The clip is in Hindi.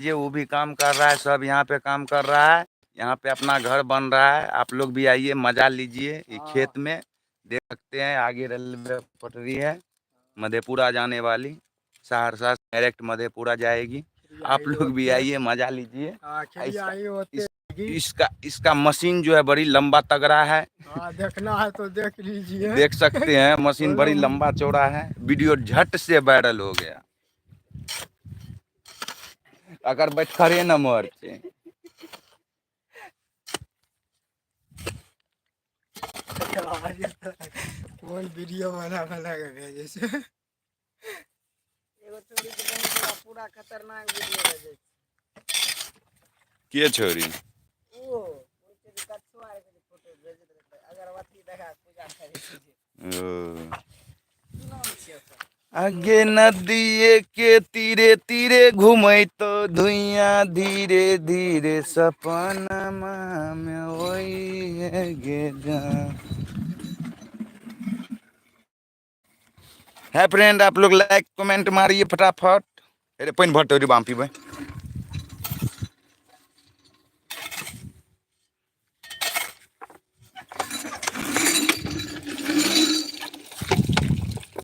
ये वो भी काम कर रहा है, सब यहाँ पे काम कर रहा है। यहाँ पे अपना घर बन रहा है। आप लोग भी आइए, मजा लीजिए। ये खेत में देख सकते हैं, आगे रेलवे पटरी है मधेपुरा जाने वाली। सहरसा डायरेक्ट मधेपुरा जाएगी। आप लोग भी आइए, मजा लीजिए। इसका मशीन जो है बड़ी लंबा तगड़ा है। देखना है तो देख लीजिए। देख सकते हैं, मशीन बड़ी लंबा चौड़ा है। वीडियो झट से वायरल हो गया। अगर बैठ खड़े न मरते। कौन वीडियो बना के भेजे से एगो छोरी के पूरा खतरनाक वीडियो भेजे के छोरी ओ उनके कछुआ के फोटो भेज दे। अगरबत्ती देखा पूजा करे आगे नदिए के तीरे तीरे घूमे तो धुइया धीरे धीरे सपना में वही है फ्रेंड, आप लोग लाइक कमेंट मारिए फटाफट। अरे पैन भर बाम पीबे।